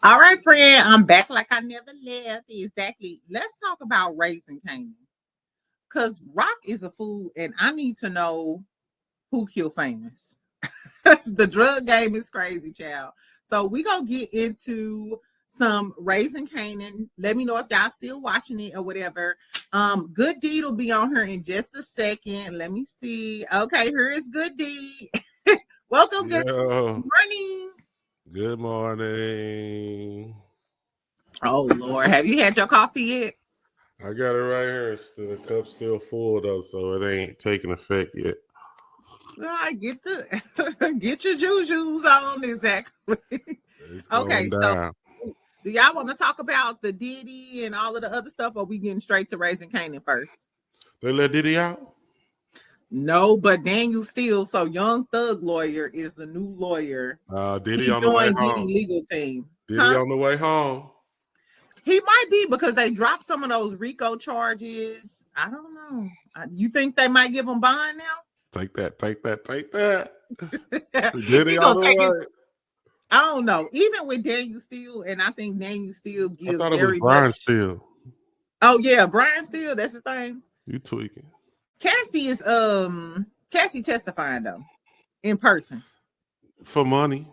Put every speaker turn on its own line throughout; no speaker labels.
All right, friend. I'm back like I never left. Exactly. Let's talk about Raising Kanan. Because Rock is a fool, and I need to know who killed Famous. The drug game is crazy, child. So we gonna get into some Raising Kanan. Let me know if y'all still watching it or whatever. Good Deed will be on her in just a second. Let me see. Okay, here is Good Deed. Welcome, Good morning.
Good morning.
Oh Lord, have you had your coffee yet?
I got it right here. The cup's still full though, so it ain't taking effect yet.
All right, get your juju's on exactly.
It's
Okay,
going
so
down.
do y'all want to talk about the Diddy and all of the other stuff, or we getting straight to Raising Kanan first?
They let Diddy out?
No, but Daniel Steele, so Young Thug Lawyer is the new lawyer.
Diddy
He
on the way
joined
home.
Diddy legal team.
Diddy on the way home.
He might be because they dropped some of those RICO charges. I don't know. You think they might give him bond now?
Take that.
Diddy on the way. I don't know. Even with Daniel Steele, and I think Daniel Steele gives
I thought it was
very
Brian
much.
Steele.
Oh yeah, Brian Steele. That's his thing.
You tweaking.
Cassie is Cassie testifying though in person
for money.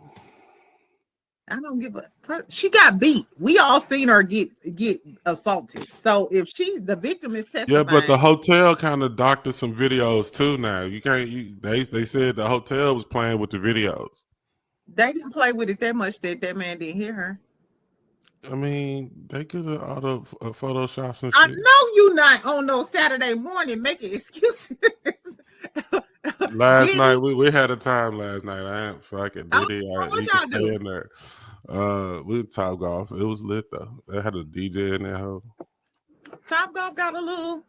I don't give a. She got beat. We all seen her get assaulted. So if the victim is testifying,
yeah, but the hotel kind of doctored some videos too. Now you can't. They said the hotel was playing with the videos.
They didn't play with it that much that man didn't hear her.
I mean, they could have auto photoshops and shit.
I know you not on no Saturday morning making excuses.
Last night we had a time. Last night I ain't fucking Diddy.
What y'all do
in there? We Top Golf. It was lit though. They had a DJ in there.
Top Golf got a little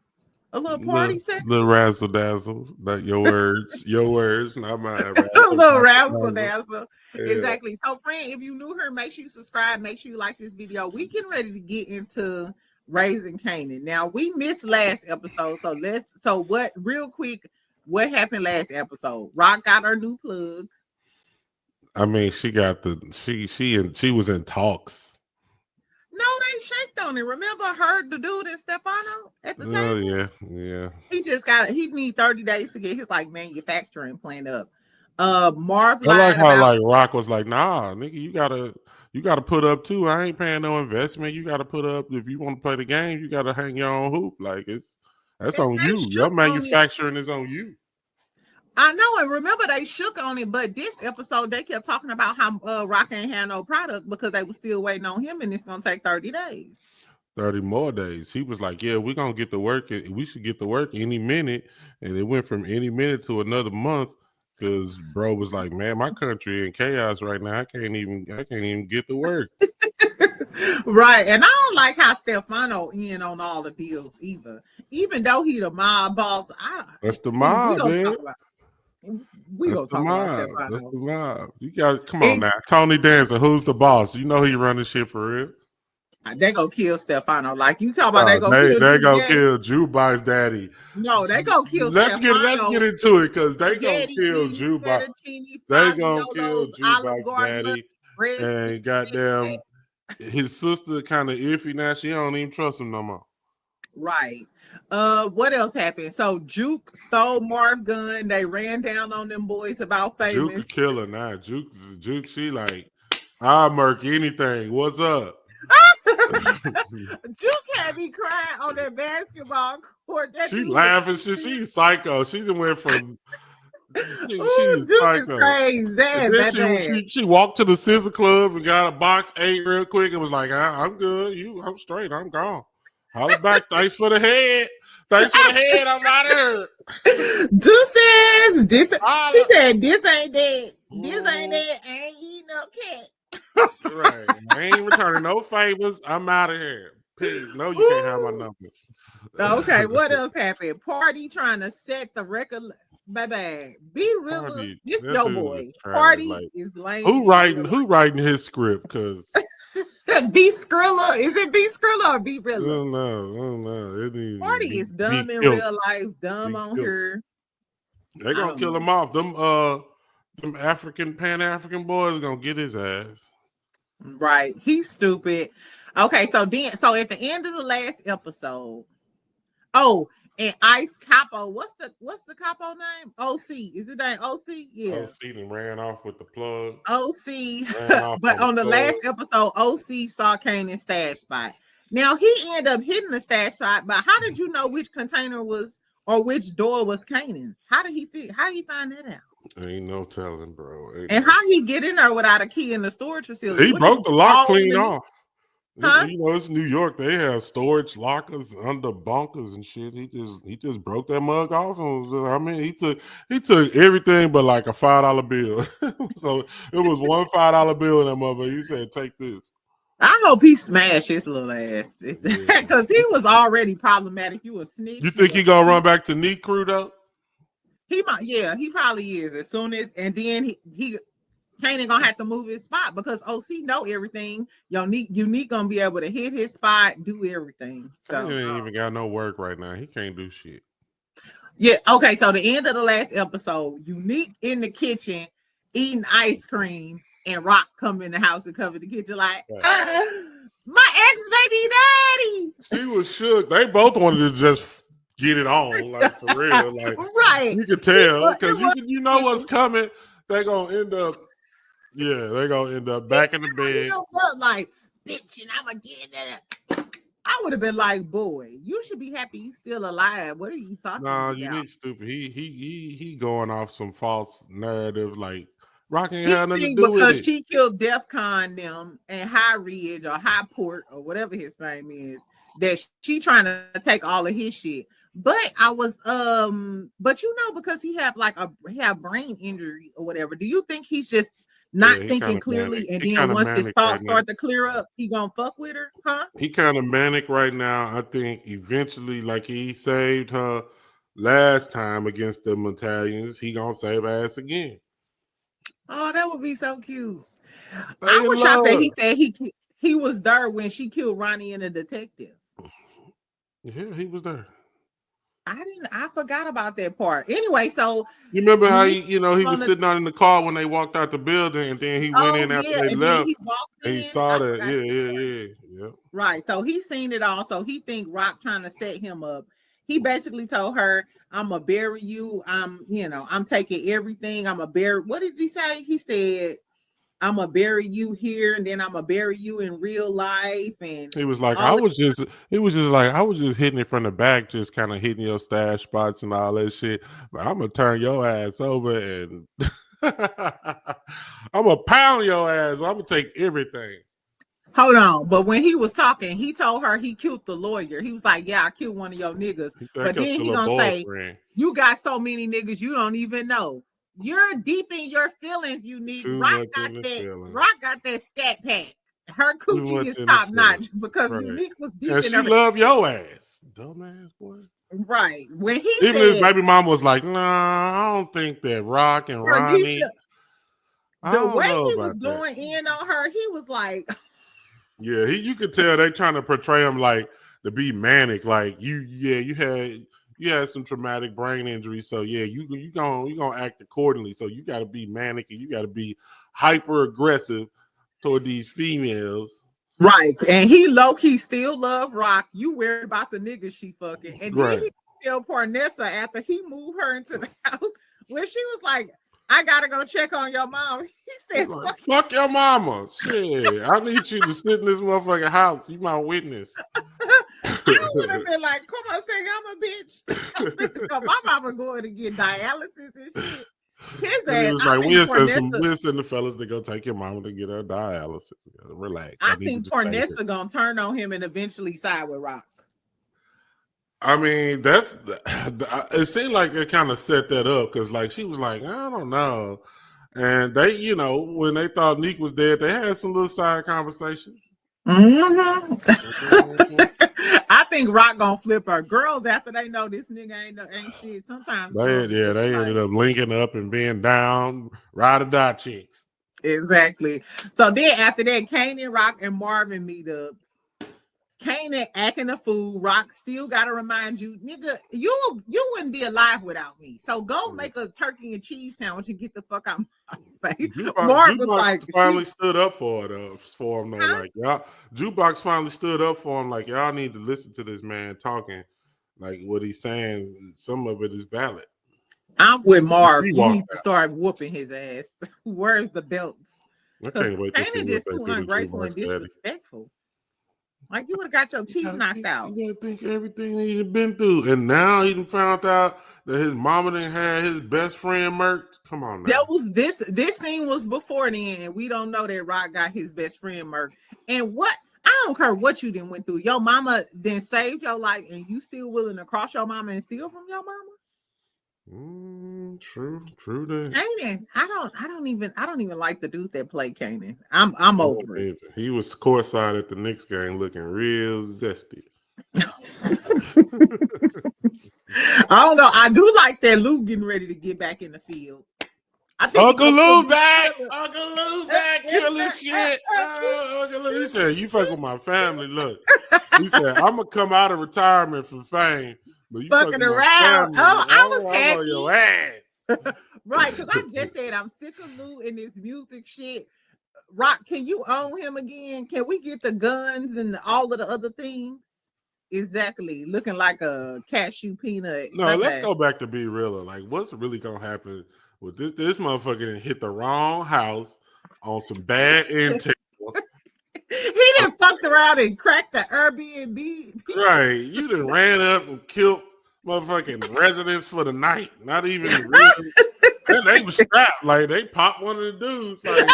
party set.
Little razzle dazzle. Not your words. Your words, not mine.
A little razzle dazzle. Yeah. Exactly. So, friend, if you knew her, make sure you subscribe. Make sure you like this video. We getting ready to get into Raising Kanan. Now, we missed last episode, real quick, what happened last episode? Rock got her new plug.
I mean, she was in talks.
No, they shaked on it. Remember her, the dude and Stefano at the table?
Yeah.
He need 30 days to get his manufacturing plan up. Marv,
I like how Rock was like, nah, nigga, you gotta put up too. I ain't paying no investment. You gotta put up if you want to play the game. You gotta hang your own hoop. Like that's on you. Your manufacturing is on you.
I know, and remember they shook on it, but this episode they kept talking about how Rock ain't had no product because they were still waiting on him, and it's gonna take 30 days.
30 more days. He was like, yeah, we're gonna get to work. We should get to work any minute, and it went from any minute to another month. Because bro was like, man, my country in chaos right now. I can't even get to work.
Right. And I don't like how Stefano in on all the deals either. Even though he the mob boss.
That's the mob, man.
We gonna talk about Stefano.
That's the mob. You got come on now. Tony Danza, who's the boss? You know he running shit for real.
They gonna kill Stefano. Like you talk about,
they gonna kill Jukebox Daddy.
No, they gonna kill.
Let's get into it because they gonna kill Jukebox. They gonna kill Jukebox Daddy and goddamn his sister kind of iffy now. She don't even trust him no more.
Right. What else happened? So Juke stole Marv gun. They ran down on them boys about Famous.
Juke a killer now. Juke. She like, I'll murk anything. What's up?
Juke had me crying on that basketball court.
She laughing. She's psycho. She done went from. She's psycho.
Crazy.
She walked to the Scissor Club and got a box 8 real quick and was like, I'm good. I'm straight. I'm gone. Holla back. Thanks for the head. I'm out of here.
Deuces. She said, this ain't that. This ain't that. I ain't eating no cat.
Right. I ain't returning no favors. I'm out of here. Please. No, you can't have my number.
Okay, what else happened? Party trying to set the record. Baby, be real. This your boy. Party is lame.
Who writing his script? Because
B Skrilla. Is it B Skrilla or B Rilla?
I don't know.
Party is dumb in real life. Dumb on her.
They gonna kill him off. Them Pan-African boys gonna get his ass.
Right. He's stupid. Okay, so at the end of the last episode, oh, and Ice Capo, what's the capo name? OC. Is it name OC? Yeah.
OC and ran off with the plug.
OC.
Ran off
But
on the
on the
plug.
last episode, OC saw Kanan's stash spot. Now he ended up hitting the stash spot, but how did you know which container was or which door was Kanan's? How he find that out?
Ain't no telling, bro.
And how he get in there without a key in the storage facility?
He
What did he
broke the lock
fall
clean
underneath?
off.
Huh?
You know, it's New York. They have storage lockers under bunkers and shit. He just broke that mug off. I mean, he took everything but like a $5 bill. So it was one $5 bill in that mother. He said, "Take this."
I hope he smashed his little ass because he was already problematic. You a snitch.
You think he gonna run back to Neat Crew though?
He might. Yeah, he probably is. As soon as and then he Kanan gonna have to move his spot because OC know everything. Unique gonna be able to hit his spot, do everything. So
he ain't even got no work right now. He can't do shit.
yeah. Okay. So the end of the last episode, Unique in the kitchen eating ice cream, and Rock come in the house and cover the kitchen like, my ex-baby daddy.
She was shook. They both wanted to just get it on, like for real. Like
right.
You could tell because you know what's coming. They gonna end up. Yeah, they gonna end up back in the bed.
Like, bitch, and I'm gonna get that. I would have been like, boy, you should be happy he's still alive. What are you talking about?
You need stupid. He going off some false narrative like Rock ain't
He
had nothing to
think
do with
because
it.
she killed DEFCON them and High Ridge or High Port or whatever his name is, that she trying to take all of his shit. But I was but you know, because he have brain injury or whatever. Do you think he's just not thinking clearly, and then once his thoughts start to clear up, he gonna fuck with her, huh?
He kind of manic right now. I think eventually, like he saved her last time against the Italians, he gonna save ass again.
Oh, that would be so cute. I was shocked that he said he was there when she killed Ronnie and the detective.
Yeah, he was there.
I forgot about that part. Anyway, so
you remember how he was sitting out in the car when they walked out the building, and then he went in after they left. He saw that. Yeah.
Right. So he seen it all. So he think Rock trying to set him up. He basically told her, "I'm gonna bury you. I'm taking everything. I'm gonna bury." What did he say? He said, "I'm gonna bury you here, and then I'm gonna bury you in real life." And
he was like, I was just hitting it from the back, just kind of hitting your stash spots and all that shit. But I'm gonna turn your ass over and I'm gonna pound your ass. I'm gonna take everything.
Hold on, but when he was talking, he told her he killed the lawyer. He was like, "Yeah, I killed one of your niggas." But then he gonna say, "You got so many niggas you don't even know." You're deep in your feelings, Unique. Rock got that scat pack. Her coochie is top notch because Unique was deep in
her. And she love your ass, dumbass boy.
Right. When he
even his baby mama was like, "Nah, I don't think that Rock and Ronnie."
The way he was going in on her, he was like,
yeah, you could tell they trying to portray him like to be manic, like you had some traumatic brain injury, so yeah, you gonna act accordingly. So you got to be manic and you got to be hyper aggressive toward these females,
right? And he low key still love Rock. You worried about the niggas she fucking, and then he tell Pornessa after he moved her into the house where she was like, "I gotta go check on your mom." He said,
"Fuck your mama, shit! I need you to sit in this motherfucking house. You my witness."
I would have been like, "Come on, say I'm a bitch." My mama going to get dialysis and shit. His ass.
Was like, we'll send the fellas to go take your mama to get her dialysis. Relax.
I think Pornessa gonna turn on him and eventually side with Rock.
I mean, it seemed like it kind of set that up because, like, she was like, "I don't know," and they, when they thought Neek was dead, they had some little side conversations.
Mm-hmm. I think Rock gonna flip her girls after they know this nigga ain't shit. Sometimes
they ended up linking up and being down, ride or die chicks.
Exactly. So then after that, Kanan, Rock, and Marvin meet up. Kanan acting a fool. Rock still gotta remind you, nigga, you wouldn't be alive without me. So go make a turkey and cheese sandwich and get the fuck out of my face. Marv was like,
finally stood up for him though. Like y'all, Jukebox finally stood up for him. Like y'all need to listen to this man talking. Like what he's saying, some of it is valid.
I'm with Marv. You need to start whooping his ass. Where's the belts?
I can't wait to see what
just
they
too
do to
ungrateful and disrespectful. Like you would have got your teeth knocked out.
You gotta think everything he's been through, and now he found out that his mama done had his best friend murked. Come on, now.
That was this scene was before then, and we don't know that Rock got his best friend murked. And what I don't care what you done went through. Your mama then saved your life, and you still willing to cross your mama and steal from your mama?
True that.
Kanan, I don't even like the dude that played Kanan. I'm over it.
He was courtside at the Knicks game looking real zesty.
I don't know. I do like that Lou getting ready to get back in the field. I think
Uncle Lou back, killing shit. Uncle Lou. He said, "You fuck with my family." Look, he said, "I'm gonna come out of retirement for fame." But you
fucking around. I was happy.
On your ass.
Right, because I just said I'm sick of Lou and this music shit. Rock, can you own him again? Can we get the guns and all of the other things? Exactly, looking like a cashew peanut.
No, let's go back to Be Realer. Like, what's really gonna happen with this motherfucker? Hit the wrong house on some bad intel.
He done fucked around and cracked the Airbnb.
Right. You done ran up and killed motherfucking residents for the night. Not even really. They was strapped. Like, they popped one of the dudes. Like,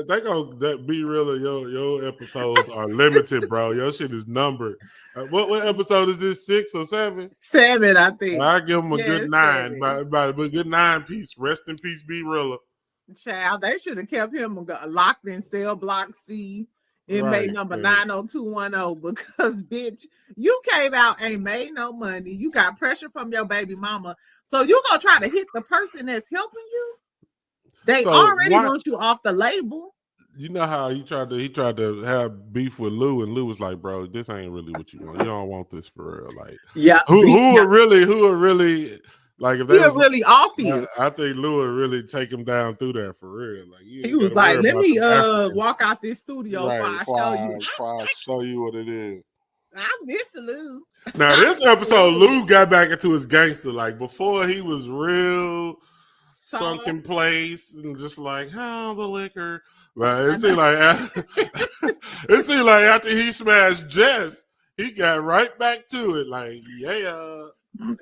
they gonna Be Realer. Your episodes are limited, bro. Your shit is numbered. What episode is this? 6 or 7?
7, I think.
I give them a good 9. But a good 9 piece. Rest in peace, Be Realer.
Child, they should have kept him locked in cell block C, inmate number 90210, because bitch, you came out, ain't made no money. You got pressure from your baby mama. So you gonna try to hit the person that's helping you? They already want you off the label.
You know how he tried to have beef with Lou, and Lou was like, "Bro, this ain't really what you want. You don't want this for real." Like,
yeah,
who are really like, if they
were really off you?
I think Lou would really take him down through that for real. Like,
he was like, "Let me walk out this studio before I
show you what it is."
I miss Lou.
Now this episode, Lou got back into his gangster. Like, before, he was real sunken place and just like, "How the liquor." But it seemed like after he smashed Jess, he got right back to it. Like, yeah.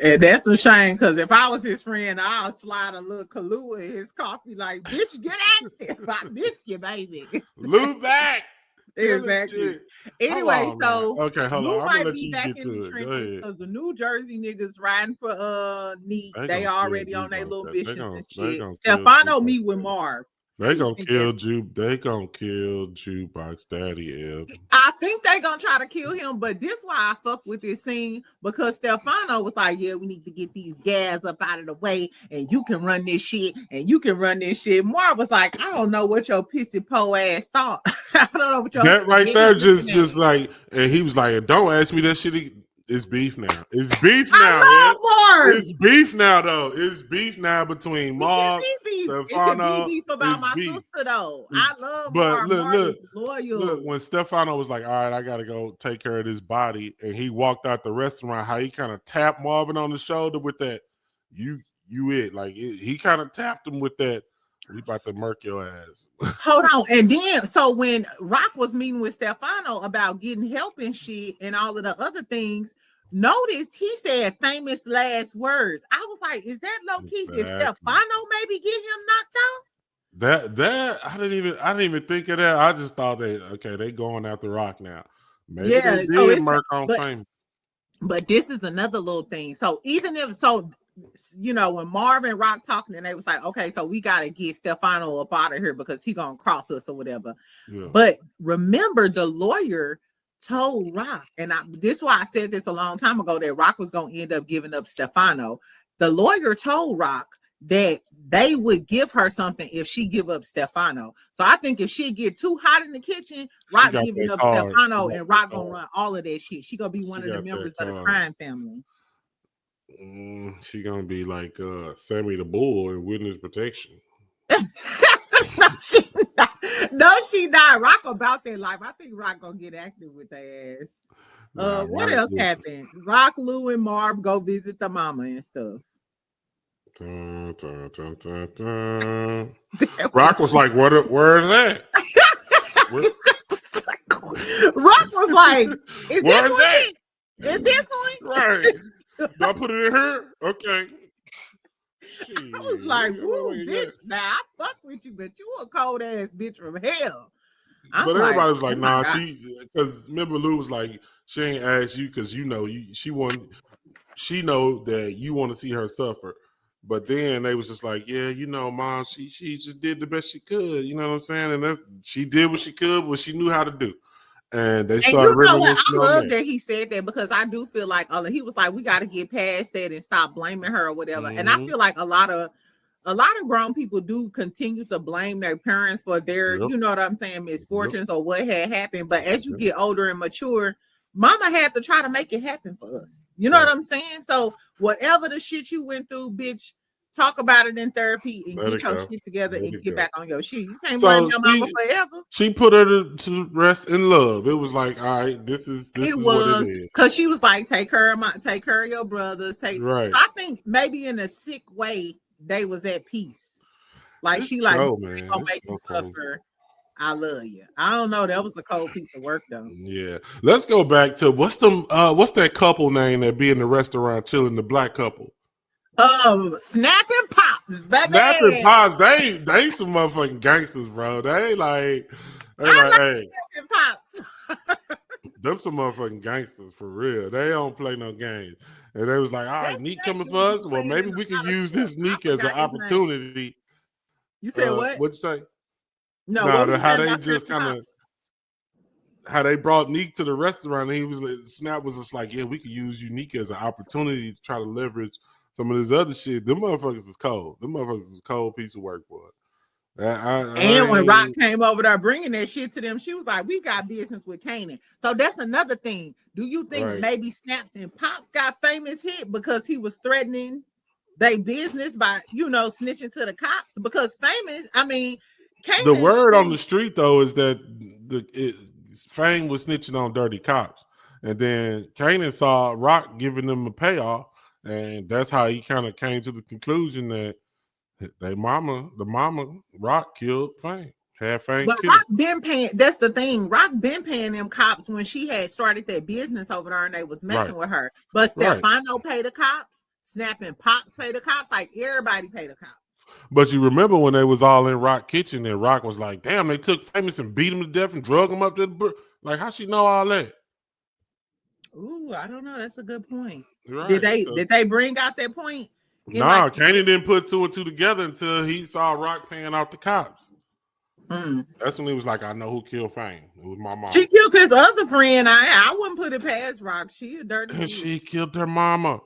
And that's a shame, because if I was his friend, I'll slide a little Kahlua in his coffee. Like, bitch, get active. I miss you, baby.
Lou back.
Exactly. Anyway,
hold on.
Lou might be back in the trenches because the New Jersey niggas riding for Neat. They already on their little missions and shit. Stefano meet with Marv.
They gonna kill Jukebox Daddy.
I think they gonna try to kill him, but this why I fuck with this scene, because Stefano was like, "Yeah, we need to get these gas up out of the way, and you can run this shit, and you can run this shit." Marv was like, "I don't know what your pissy po ass thought. I don't know what your
that right there just like," and he was like, "Don't ask me that shit." It's beef now. It's beef now.
Marv.
It's beef now, though. It's beef now between Marv,
Stefano. It's beef about my sister, though. I love Marv. Marv is loyal.
Look, when Stefano was like, "All right, I gotta go take care of this body," and he walked out the restaurant, how he kind of tapped Marvin on the shoulder with that, you it. Like, he kind of tapped him with that. We about to murk your ass.
Hold on. And then, so when Rock was meeting with Stefano about getting help and shit and all of the other things, notice he said famous last words. I was like, is that low key? Exactly. Did Stefano maybe get him knocked out?
That I didn't even think of that. I just thought they going after Rock now. Maybe they did murk on fame.
But this is another little thing. So even if so, you know, when Marv and Rock talking, and they was like, "Okay, so we gotta get Stefano up out of here because he gonna cross us or whatever." Yeah. But remember, the lawyer told Rock, and this is why I said this a long time ago, that Rock was gonna end up giving up Stefano. The lawyer told Rock that they would give her something if she give up Stefano. So I think if she get too hot in the kitchen,
She
Rock
got
giving
that
up
card.
Stefano and Rock gonna run all of that shit. She gonna be one
She
of the
got that
members of the
card.
crime family.
She gonna be like Sammy the Bull in witness protection.
No, she not. No, she not. Rock about that life. I think Rock gonna get active with their ass.
Nah,
What
Rock
else happened? Rock, Lou, and Marv go visit the mama and stuff.
Dun, dun, dun, dun, dun. Rock was like, where is that?
Rock was like, is
where
this
is that?
one? Is this one?
Right. Do I put it in her? Okay.
I was like, woo, bitch. Now I fuck with you, but you a cold ass bitch from hell.
But everybody was like, nah, because remember Lou was like, she ain't asked you because she know that you want to see her suffer. But then they was just like, yeah, Mom, she just did the best she could. You know what I'm saying? And she did what she could, what she knew how to do. And they started
reminiscing. I love that he said that because I do feel like he was like, we got to get past that and stop blaming her or whatever. And I feel like a lot of grown people do continue to blame their parents for their, you know what I'm saying, misfortunes or what had happened. But as you get older and mature, mama had to try to make it happen for us. You know what I'm saying? So whatever the shit you went through, bitch, talk about it in therapy and get your shit together and get back on your shit. You can't blame your mama forever.
She put her to rest in love. It was like, all right, this is what it is.
Because she was like, take care of your brothers.
Right.
So I think maybe in a sick way, they was at peace. Like
this
she
show,
like,
man,
gonna make you suffer. I love you. I don't know. That was a cold piece of work though.
Yeah. Let's go back to what's that couple name that be in the restaurant chilling, the black couple?
Snapping Pops, baby.
Snapping Pops, they some motherfucking gangsters, bro. They like hey.
Snapping Pops.
Them some motherfucking gangsters for real. They don't play no games. And they was like, all right, Neek coming for us. Well, maybe we can use this Neek as an opportunity.
You said what?
What'd you say?
No,
how they just kind of how they brought Neek to the restaurant. And he was like, Snap was just like, yeah, we could use Neek as an opportunity to try to leverage some of this other shit. Them motherfuckers is cold. Them motherfuckers is a cold piece of work, boy.
And when Rock came over there bringing that shit to them, she was like, we got business with Kanan. So that's another thing. Do you think maybe Snaps and Pops got famous hit because he was threatening their business by, snitching to the cops? Because famous, I mean,
Kanan, the word on the street, though, is that Fame was snitching on dirty cops. And then Kanan saw Rock giving them a payoff. And that's how he kind of came to the conclusion that the mama, Rock killed Fame. Had Fame
but
killed.
Rock been paying. That's the thing. Rock been paying them cops when she had started that business over there and they was messing with her. But Stefano paid the cops. Snap and Pops pay the cops. Like everybody pay the cops.
But you remember when they was all in Rock kitchen and Rock was like, damn, they took Famous and beat him to death and drug him up to the like, how she know all that?
Ooh, I don't know. That's a good point. Right. Did they bring out that point?
Nah, Kanan didn't put two and two together until he saw Rock paying out the cops. That's when he was like, I know who killed Fame. It was my mom.
She killed his other friend. I wouldn't put it past Rock. She a dirty.
She killed her mama.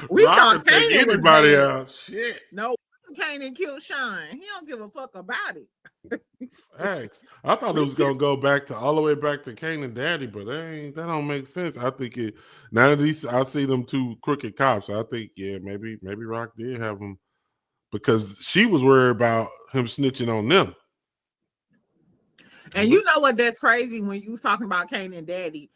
We thought Kanan was
anybody out. Shit.
No, Kanan killed Sean. He don't give a fuck about it.
Thanks. I thought it was gonna go back to all the way back to Kanan Daddy, but that don't make sense. I think now that I see them two crooked cops. I think maybe Rock did have them because she was worried about him snitching on them.
And you know what? That's crazy when you was talking about Kanan Daddy.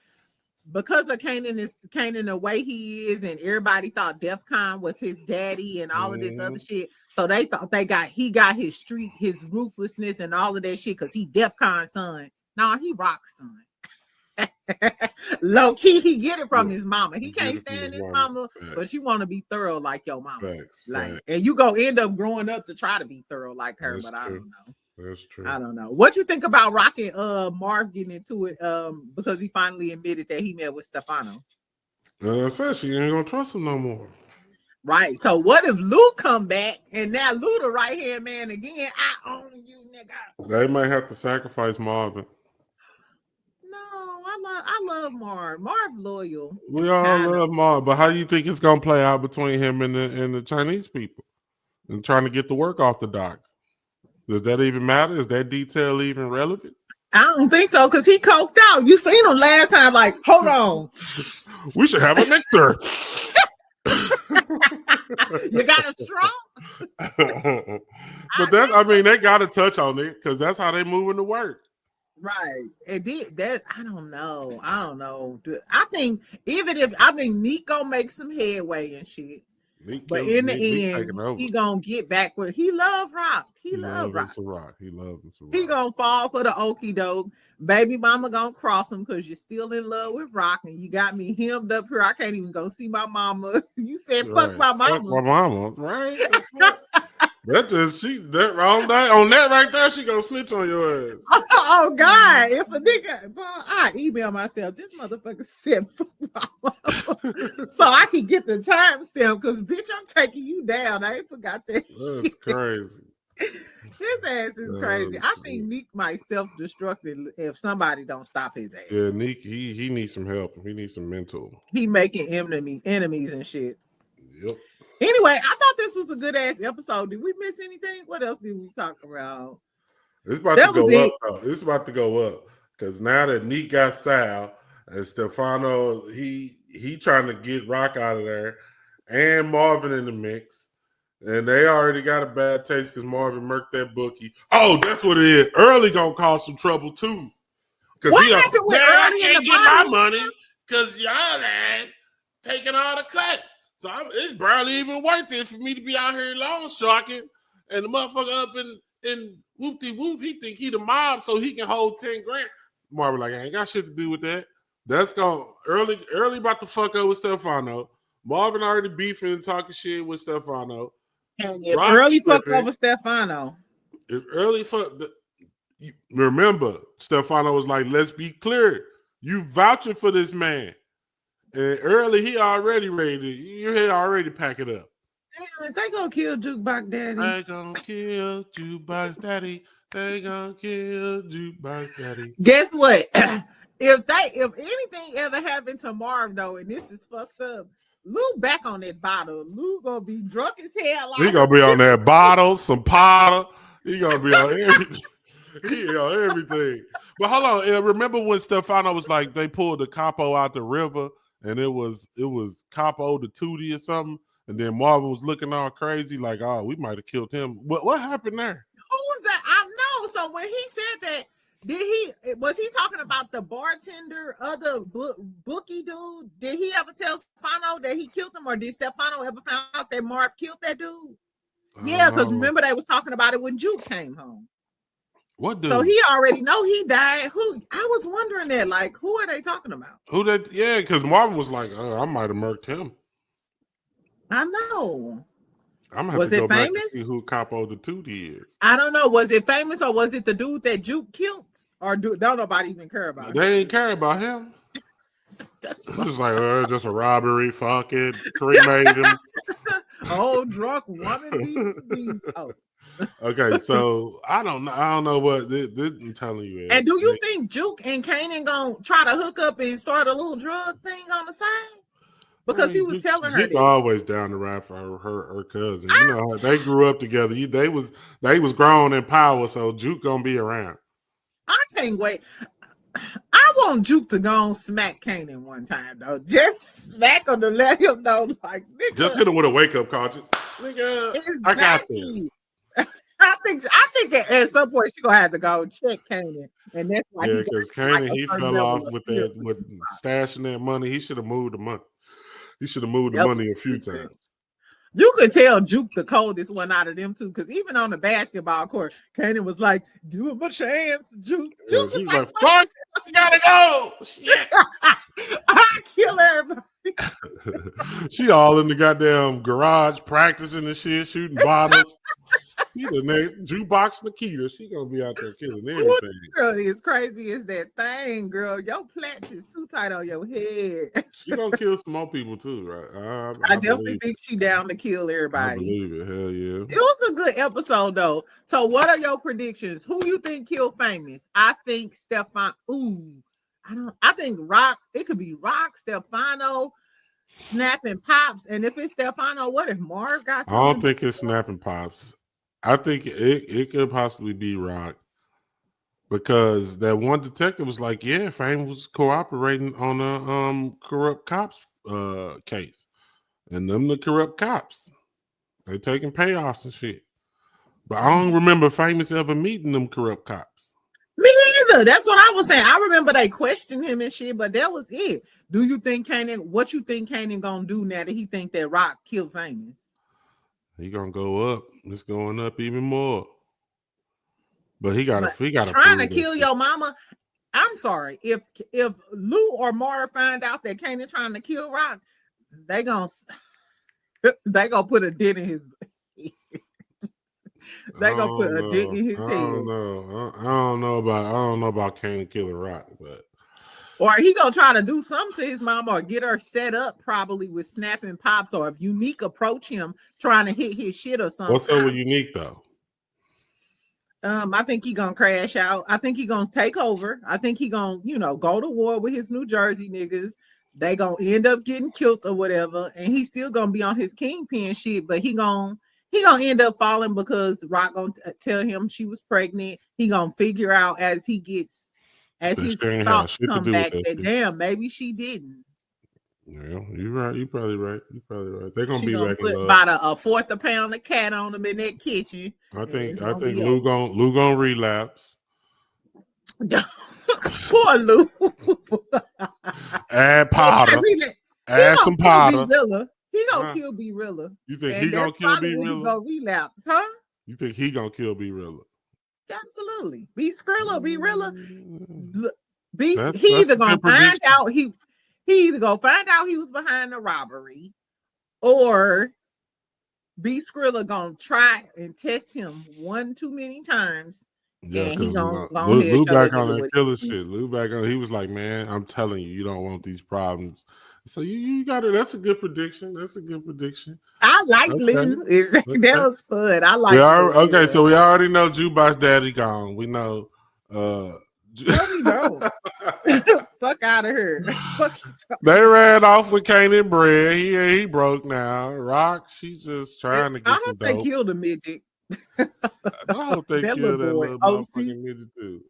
Because of Kanan the way he is, and everybody thought DEFCON was his daddy and all of this other shit. So they thought he got his street, his ruthlessness, and all of that shit because he DEFCON son. No, he Rock's son. Low key, he get it from his mama. He can't stand his mama, but you want to be thorough like your mama. Facts. And you go end up growing up to try to be thorough like her, but I don't know.
That's true.
I don't know. What you think about Rock and Marv getting into it because he finally admitted that he met with Stefano?
I said she ain't gonna trust him no more.
Right. So what if Lou come back and now Lou the right hand man again? I own you, nigga.
They might have to sacrifice Marvin.
No, I I love Marv. Marv loyal.
We all
Kind of.
love Marv, but how do you think it's gonna play out between him and the Chinese people and trying to get the work off the dock? Does that even matter? Is that detail even relevant?
I don't think so, because he coked out. You seen him last time, like, hold on.
We should have a mixer.
You got a straw?
But they gotta touch on it because that's how they moving to work.
Right. It did that. I don't know. I think Nick gonna make some headway and shit. But in the end, he gonna get back where he love Rock. He love Rock.
He loves him some Rock.
He gonna fall for the okie doke. Baby mama gonna cross him because you're still in love with Rock, and you got me hemmed up here. I can't even go see my mama. You said fuck my mama.
Fuck my mama, right? That wrong day on that right there, she gonna snitch on your ass.
Oh God, if a nigga, bro, I email myself. This motherfucker said fuck my mama. So I can get the timestamp because bitch, I'm taking you down. I ain't forgot that.
That's crazy.
His ass is crazy. I think Nick might self-destruct if somebody don't stop his ass.
Yeah, Nick, he needs some help. He needs some mental.
He making enemies and shit.
Yep.
Anyway, I thought this was a good ass episode. Did we miss anything? What else did we talk about?
It's about to go up, though. It's about to go up because now that Nick got Sal and Stefano, he trying to get Rock out of there, and Marvin in the mix. And they already got a bad taste because Marvin murked that bookie. Oh, that's what it is. Early gonna cause some trouble too.
What happened with Early in the
get my money because y'all ass taking all the cut. So it's barely even worth it for me to be out here long shocking. And the motherfucker up in whoop-de-whoop, he think he the mob so he can hold 10 grand. Marvin like, I ain't got shit to do with that. That's gonna early about to fuck up with Stefano. Marvin already beefing and talking shit with Stefano.
And if Early fucked over Stefano.
If Early fucked, remember, Stefano was like, let's be clear. You vouching for this man. And Early, he already ready. You had already pack it up.
Damn, they gonna kill Jukebox Daddy.
They gonna kill Jukebox Daddy. They gonna kill Jukebox Daddy.
Guess what? If anything ever happened to Marv though, and this is fucked up, Lou back on that bottle. Lou gonna be drunk as hell.
He gonna be on that bottle, some powder. He gonna be on everything. He on everything. But hold on, remember when Stefano was like they pulled the capo out the river and it was capo the Tootie or something, and then Marvin was looking all crazy like, oh, we might have killed him. What happened there?
Who was that? I know. So when he said that, was he talking about the bartender, other bookie dude? Did he ever tell Stefano that he killed him, or did Stefano ever find out that Marv killed that dude? Yeah, because remember they was talking about it when Juke came home.
What dude?
So he already know he died. Who? I was wondering that, like, who are they talking about?
Who that? Yeah, because Marvin was like, I might have murked him.
I know.
I'm gonna have to go back to see who Capo the Tootie is.
I don't know. Was it famous or was it the dude that Juke killed? Or don't nobody even care about him?
They ain't care about him. It's just like, just a robbery, fuck it, cremate him.
Old drunk woman. Oh.
Okay, so I don't know what this I'm telling you.
And do you think Juke and Kanan gonna try to hook up and start a little drug thing on the side? Because he was telling her.
Juke always down the ride for her cousin. You know, they grew up together. They was grown in power, so Juke gonna be around.
I can't wait. I want Juke to go and smack Kanan one time though. Just smack him to let him know, like, nigga,
just hit him with a wake up call. Just, nigga, I got this.
I think at some point she's gonna have to go check Kanan, and that's why.
Yeah, because Kanan he fell off with stashing that money. He should have moved the money. He should have moved the money a few times.
You could tell Juke the coldest one out of them two, because even on the basketball court, Kanan was like, "Give him a chance, Juke."
Yeah, Juke was like, "Fuck, you gotta go." Shit.
I kill everybody.
She all in the goddamn garage practicing and shit, shooting bottles. She the next Jukebox Nikita. She gonna be out there killing everything.
Girl, as crazy as that thing, girl. Your plaits is too tight on your head.
She gonna kill some more people too, right?
I definitely think she down to kill everybody.
I believe it. Hell yeah.
It was a good episode though. So what are your predictions? Who you think killed Famous? I think Stefano. Ooh, I think Rock, it could be Rock, Stefano, snapping pops. And if it's Stefano, what if Marv got
I don't
something to
think it's snapping pops. I think it could possibly be Rock because that one detective was like, yeah, Fame was cooperating on a corrupt cops case, and them the corrupt cops. They taking payoffs and shit. But I don't remember Famous ever meeting them corrupt cops.
Me either. That's what I was saying. I remember they questioned him and shit, but that was it. Do you think Kanan? What you think Kanan gonna do now that he think that Rock killed Famous?
He gonna go up. It's going up even more. But he
But
gotta
trying to
prove that
kill
shit.
your mama. I'm sorry. If Lou or Mara find out that Kanan trying to kill Rock, they gonna they gonna put a dent in his. They gonna put a dent in his head.
I don't know about Kane and Killer Rock, but
Or he gonna try to do something to his mama or get her set up probably with snapping pops, or if Unique approach him trying to hit his shit or something.
what's up with Unique though?
I think he gonna crash out. I think he gonna take over. I think he gonna, go to war with his New Jersey niggas. They gonna end up getting killed or whatever, and he's still gonna be on his kingpin shit. But he gonna end up falling because Rock gonna tell him she was pregnant. He gonna figure out as
That
his
shit ain't have
thoughts
shit to
come
do with
back
that
that
shit.
damn, maybe she didn't.
Yeah, you're right. You're probably right. You're probably right. They're gonna
She
be
gonna
back in
put
love.
about a fourth a pound of cat on him in that kitchen, and it's
I
gonna
think
be over.
Lou gonna relapse.
Poor Lou.
Add
He
powder.
might really, he
Add
gonna
some
kill B
powder.
Rilla. He gonna
Huh?
kill B Rilla,
You think he
and
gonna
that's
kill
probably
B
when he
Rilla?
go relapse, huh?
You think he gonna kill B Rilla?
Absolutely. B Skrilla, B Rilla.
Mm,
He
that's
either
a
gonna
good
find
prediction.
out he either gonna find out he was behind the robbery, or B Skrilla gonna try and test him one too many times,
Yeah,
and he
because
gonna go ahead
Lou
show that
back on
nigga
that
what
killer
he.
shit. Lou back on. He was like, "Man, I'm telling you, you don't want these problems." So you got it. That's a good prediction. That's a good prediction.
I like
Okay,
Lou. That
okay.
was fun. I
We
like
are
Lou.
okay.
Yeah.
So we already know Jukebox Daddy gone. We know.
No, we don't. Fuck out of here. Fuck you.
They ran off with Kanan Bread. He broke now. Rock, she's just trying to
I
get some
hope they
dope.
killed a midget.
I hope they
That little
kill that
boy.
little
OC.
motherfucking midget too.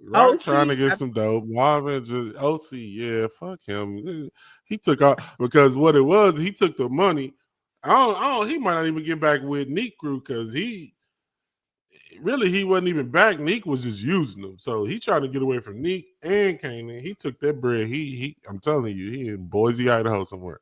Rock trying to
OC.
get some dope. Marvin just OC, yeah, fuck him. He took off because what it was, he took the money. He might not even get back with Neek crew because he wasn't even back. Neek was just using them. So he tried to get away from Neek and Kanan. He took that bread. I'm telling you, he in Boise, Idaho somewhere.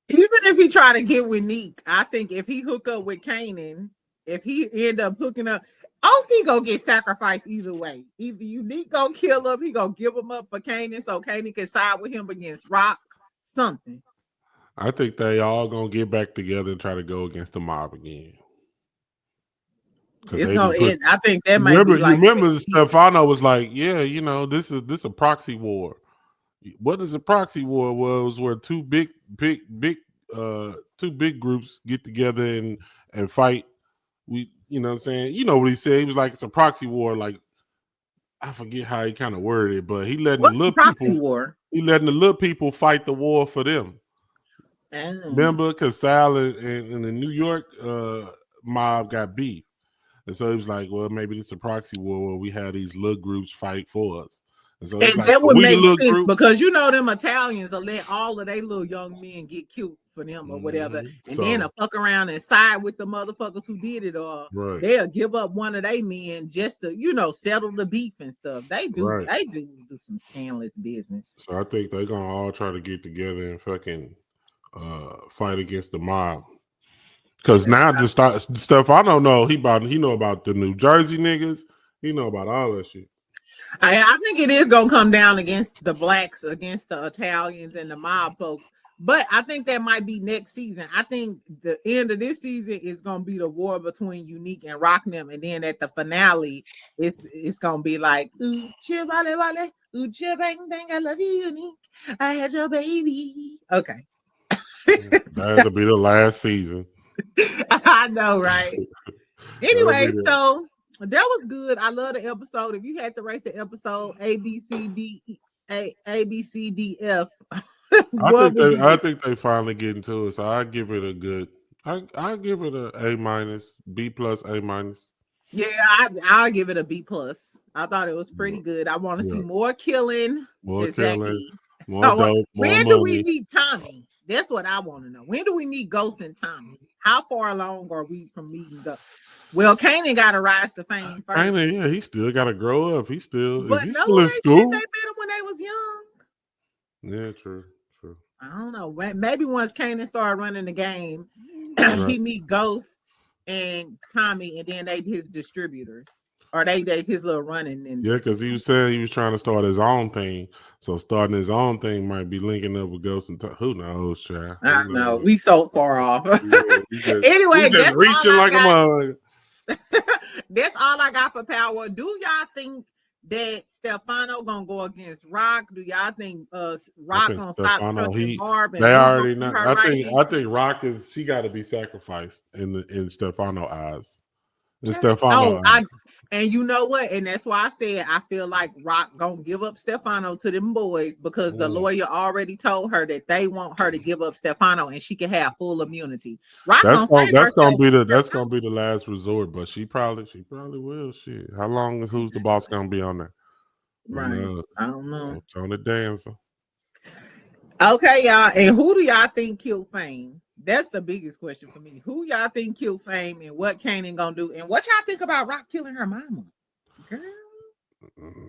Even if he try to get with Neek, I think if he hook up with Kanan, if he end up hooking up, OC gonna get sacrificed either way. Either Unique gonna kill him, he gonna give him up for Kanan so Kanan can side with him against Rock. Something.
I think they all gonna get back together and try to go against the mob again. Because
It's
they
gonna
just put
end. I think that might be
you
like
remember Stefano was like, yeah, this a proxy war. What is a proxy war? Was where two big groups get together and fight. We what I'm saying? You know what he said? He was like, it's a proxy war, like I forget how he kind of worded it, but
what's the proxy war?
he letting the little people fight the war for them. Remember, because Sal and the New York mob got beef. And so he was like, well, maybe it's a proxy war where we have these little groups fight for us. And so
And
he's like,
that
so
would
we the
make
little
sense
group.
because them Italians will let all of their little young men get killed for them or whatever, and then they'll fuck around and side with the motherfuckers who did it, or they'll give up one of their men just to settle the beef and stuff. They do some scandalous business.
So I think they're gonna all try to get together and fucking fight against the mob. Because now the stuff I don't know, he know about the New Jersey niggas. He know about all that shit.
I think it is gonna come down against the blacks, against the Italians and the mob folks. But I think that might be next season. I think the end of this season is gonna be the war between Unique and Rocknum, and then at the finale, it's gonna be like ooh chibale wale, ooh bang bang, I love you, Unique. I had your baby. Okay,
That'll be the last season.
I know, right? Anyway, so that was good. I love the episode. If you had to rate the episode A, B, C, D, A B C D F.
I
What
think
would
they
you
I
do?
think they finally getting to it. So I give it a good I give it a minus, B plus, A minus.
Yeah, I'll give it a B plus. I thought it was pretty good. I want to see
Yeah.
more killing.
More killing,
Exactly.
more dope, more
When do we
money.
meet Tommy? That's what I want to know. When do we meet Ghost and Tommy? How far along are we from meeting Ghost? Well, Kanan got to rise to fame first.
Kinda, yeah, he still gotta grow up. He still is
But
he
no,
still in
they said they
school?
met him when they was young.
Yeah, true, true.
I don't know. Maybe once Kanan started running the game,
Right.
he meet Ghost and Tommy, and then they his distributors, or they his little running
Yeah,
ninjas.
because he was saying he was trying to start his own thing. So starting his own thing might be linking up with Ghost and who knows, child?
I
Who
know
knows?
we so far off.
Yeah, we
Anyway,
just
that's all
reaching
I
like a
got.
mug.
That's all I got for power. Do y'all think that Stefano gonna go against Rock? Do y'all think
I
Rock
think
gonna stop
Stefano,
trusting Marv and
they
Lou gonna
already
be
know.
her right hand?
I think Rock is she got to be sacrificed in Stefano eyes. In
Oh,
Stefano eyes.
and you know what? And that's why I said I feel like Rock gonna give up Stefano to them boys because the
Mm.
lawyer already told her that they want her to give up Stefano and she can have full immunity. Rock gonna save herself for
That's gonna
Stefano.
be the last resort, but she probably will. Shit, how long is who's the boss gonna be on there? Who
Right.
knows?
I don't know.
Tony Dancer.
Okay, y'all. And who do y'all think killed Fame? That's the biggest question for me. Who y'all think killed Fame and what Kanan gonna do? And what y'all think about Rock killing her mama? Girl,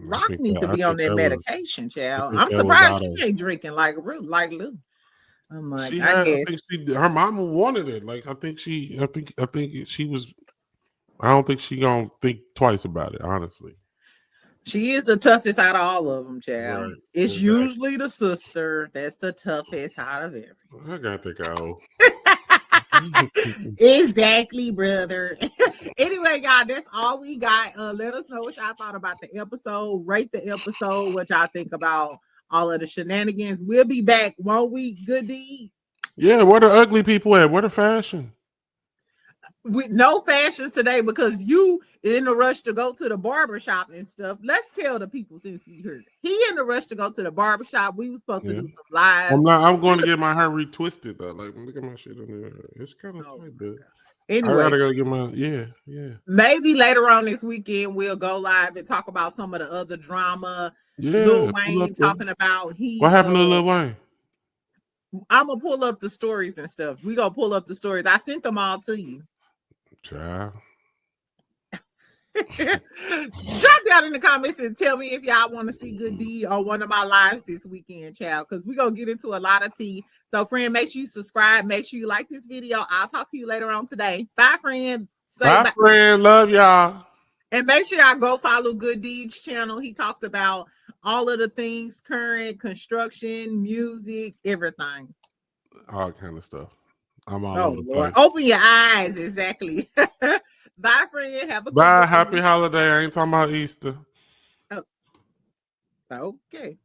Rock need to
I
be on
think
that
that was
medication, child.
I think
I'm
that was
surprised
out
she
of
ain't drinking like Lou. I'm like,
she
I
had I
guess
think she her mama wanted it. Like I think she was I don't think she gonna think twice about it, honestly.
she is the toughest out of all of them, child.
Right.
It's
Exactly.
usually the sister that's the toughest out of everyone.
I gotta think out.
Exactly, brother. Anyway, y'all, that's all we got. Let us know what y'all thought about the episode. Rate the episode, what y'all think about all of the shenanigans. We'll be back 1 week. Good deed.
Yeah, where the ugly people at? Where the fashion?
With no fashions today because you in the rush to go to the barber shop and stuff. Let's tell the people since we heard it. He in the rush to go to the barber shop. We were supposed to
Yeah.
do some live.
I'm going to get my hair retwisted though. Like look at my shit in there. It's kind of
Oh
tight,
my
but
god.
I
Anyway,
gotta go get my yeah.
maybe later on this weekend we'll go live and talk about some of the other drama. Lil
Yeah. Pull up
Wayne
there.
talking about
What happened to Lil Wayne?
I'm gonna pull up the stories and stuff. We gonna pull up the stories. I sent them all to you.
Child.
Drop down in the comments and tell me if y'all want to see Good D on one of my lives this weekend, child, because we're gonna get into a lot of tea. So, friend, make sure you subscribe, make sure you like this video. I'll talk to you later on today. Bye, friend. Say
Bye,
bye.
friend. Love y'all.
And make sure y'all go follow Good Deeds channel. He talks about all of the things current, construction, music, everything.
All kind of stuff. I'm all
Oh
over the
Lord.
place.
Open your eyes, exactly. Bye, friend. Have a good
Bye.
one.
Happy holiday. I ain't talking about Easter.
Oh, okay.